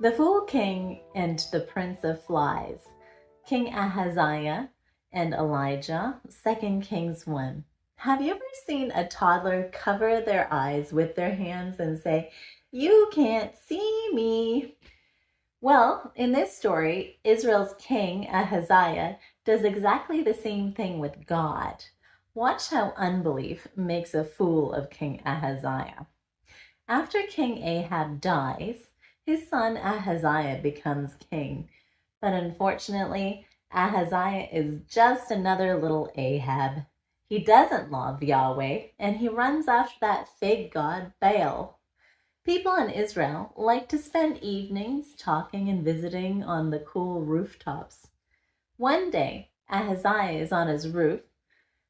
The Fool King and the Prince of Flies, King Ahaziah and Elijah, 2 Kings 1. Have you ever seen a toddler cover their eyes with their hands and say, "You can't see me"? Well, in this story, Israel's king Ahaziah does exactly the same thing with God. Watch how unbelief makes a fool of King Ahaziah. After King Ahab dies, his son Ahaziah becomes king. But unfortunately, Ahaziah is just another little Ahab. He doesn't love Yahweh, and he runs after that fake god Baal. People in Israel like to spend evenings talking and visiting on the cool rooftops. One day, Ahaziah is on his roof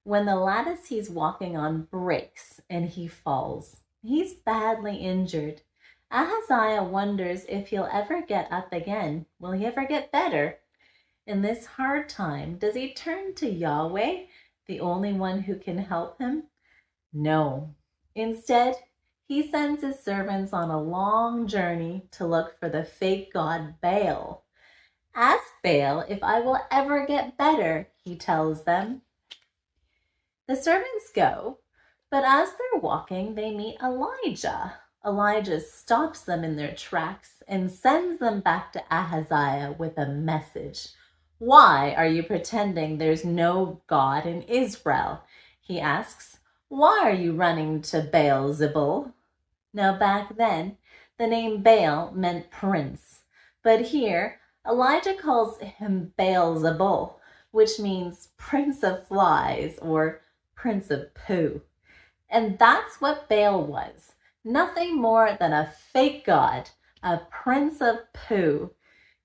when the lattice he's walking on breaks and he falls. He's badly injured. Ahaziah wonders if he'll ever get up again. Will he ever get better? In this hard time, does he turn to Yahweh, the only one who can help him? No. Instead, he sends his servants on a long journey to look for the fake god Baal. "Ask Baal if I will ever get better," he tells them. The servants go, but as they're walking, they meet Elijah. Elijah stops them in their tracks and sends them back to Ahaziah with a message. "Why are you pretending there's no God in Israel?" he asks. "Why are you running to Baal-zebul?" Now back then, the name Baal meant prince, but here Elijah calls him Baal-zebul, which means prince of flies or prince of poo. And that's what Baal was. Nothing more than a fake god, a prince of poo.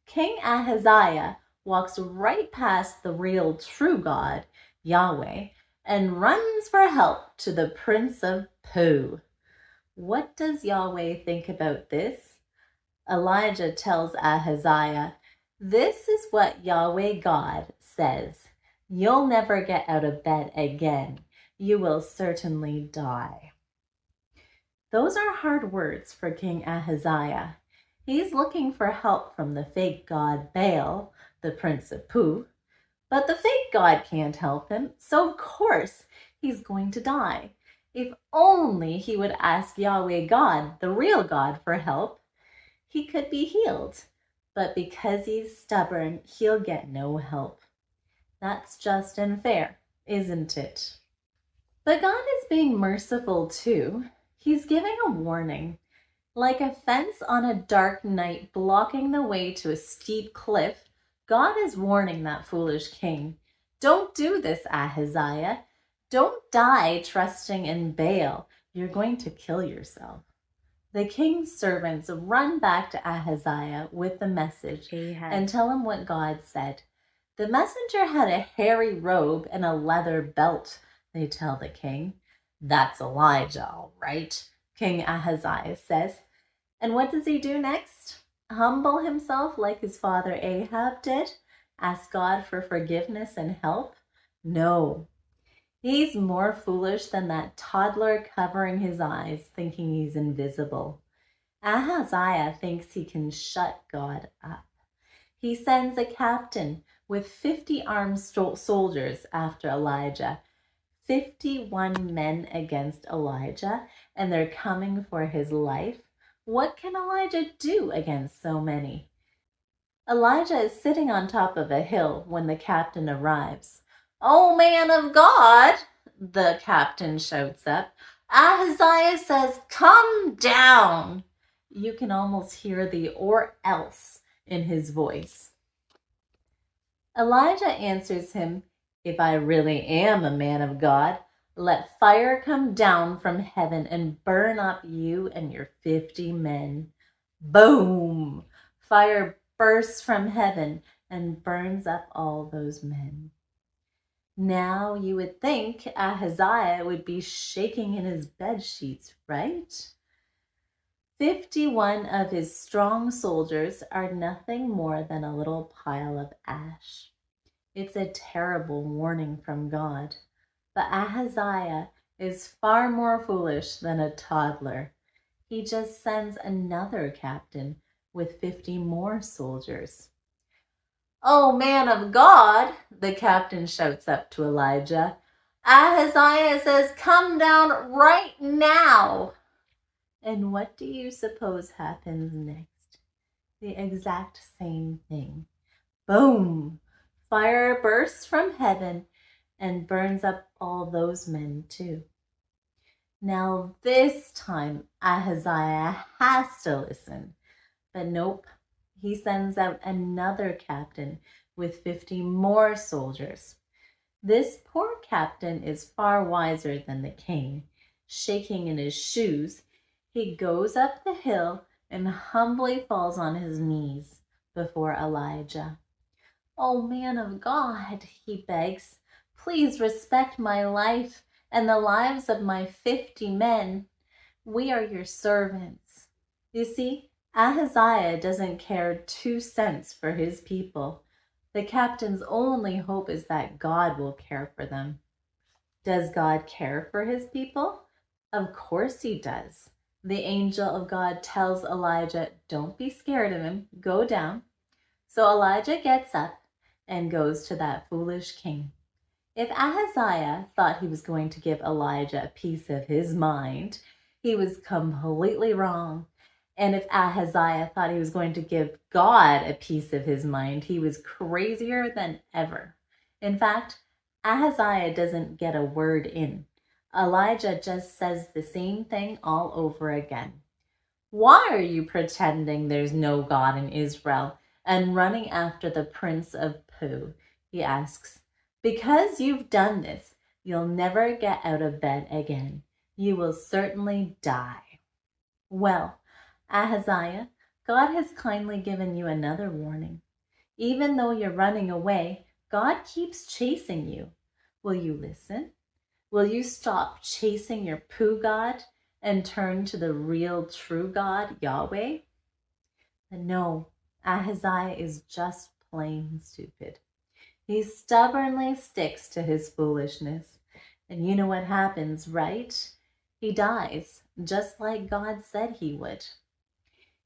King Ahaziah walks right past the real true God, Yahweh, and runs for help to the prince of poo. What does Yahweh think about this? Elijah tells Ahaziah, "This is what Yahweh God says. You'll never get out of bed again. You will certainly die." Those are hard words for King Ahaziah. He's looking for help from the fake god Baal, the prince of poo. But the fake god can't help him, so of course he's going to die. If only he would ask Yahweh God, the real God, for help, he could be healed. But because he's stubborn, he'll get no help. That's just and fair, isn't it? But God is being merciful too. He's giving a warning. Like a fence on a dark night blocking the way to a steep cliff, God is warning that foolish king. Don't do this, Ahaziah. Don't die trusting in Baal. You're going to kill yourself. The king's servants run back to Ahaziah with the message and tell him what God said. The messenger had a hairy robe and a leather belt, they tell the king. "That's Elijah, all right," King Ahaziah says. And what does he do next? Humble himself like his father Ahab did? Ask God for forgiveness and help? No. He's more foolish than that toddler covering his eyes, thinking he's invisible. Ahaziah thinks he can shut God up. He sends a captain with 50 armed soldiers after Elijah. 51 men against Elijah, and they're coming for his life. What can Elijah do against so many? Elijah is sitting on top of a hill when the captain arrives. "Oh, man of God," the captain shouts up. "Ahaziah says, 'Come down.'" You can almost hear the "or else" in his voice. Elijah answers him, "If I really am a man of God, let fire come down from heaven and burn up you and your 50 men. Boom! Fire bursts from heaven and burns up all those men. Now you would think Ahaziah would be shaking in his bed sheets, right? 51 of his strong soldiers are nothing more than a little pile of ash. It's a terrible warning from God. But Ahaziah is far more foolish than a toddler. He just sends another captain with 50 more soldiers. "Oh, man of God," the captain shouts up to Elijah, "Ahaziah says, come down right now." And what do you suppose happens next? The exact same thing. Boom! Fire bursts from heaven and burns up all those men too. Now this time Ahaziah has to listen, but nope, he sends out another captain with 50 more soldiers. This poor captain is far wiser than the king. Shaking in his shoes, he goes up the hill and humbly falls on his knees before Elijah. "Oh, man of God," he begs, "please respect my life and the lives of my 50 men. We are your servants." You see, Ahaziah doesn't care 2 cents for his people. The captain's only hope is that God will care for them. Does God care for his people? Of course he does. The angel of God tells Elijah, "Don't be scared of him. Go down." So Elijah gets up and goes to that foolish king. If Ahaziah thought he was going to give Elijah a piece of his mind, he was completely wrong. And if Ahaziah thought he was going to give God a piece of his mind, he was crazier than ever. In fact, Ahaziah doesn't get a word in. Elijah just says the same thing all over again. "Why are you pretending there's no God in Israel and running after the prince of Pooh?" he asks. "Because you've done this, you'll never get out of bed again. You will certainly die." Well, Ahaziah, God has kindly given you another warning. Even though you're running away, God keeps chasing you. Will you listen? Will you stop chasing your Pooh God and turn to the real true God, Yahweh? But no, Ahaziah is just plain stupid. He stubbornly sticks to his foolishness. And you know what happens, right? He dies, just like God said he would.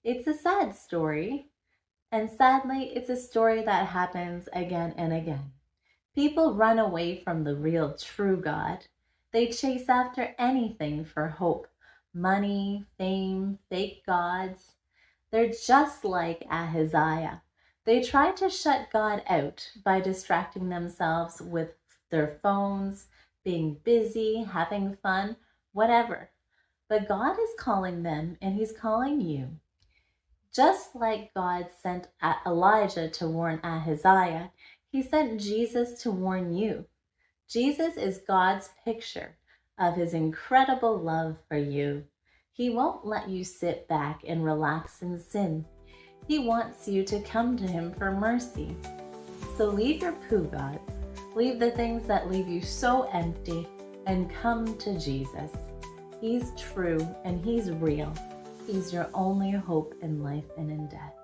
It's a sad story, and sadly, it's a story that happens again and again. People run away from the real true God. They chase after anything for hope, money, fame, fake gods. They're just like Ahaziah. They try to shut God out by distracting themselves with their phones, being busy, having fun, whatever. But God is calling them, and he's calling you. Just like God sent Elijah to warn Ahaziah, he sent Jesus to warn you. Jesus is God's picture of his incredible love for you. He won't let you sit back and relax in sin. He wants you to come to him for mercy. So leave your Pooh gods, leave the things that leave you so empty, and come to Jesus. He's true and he's real. He's your only hope in life and in death.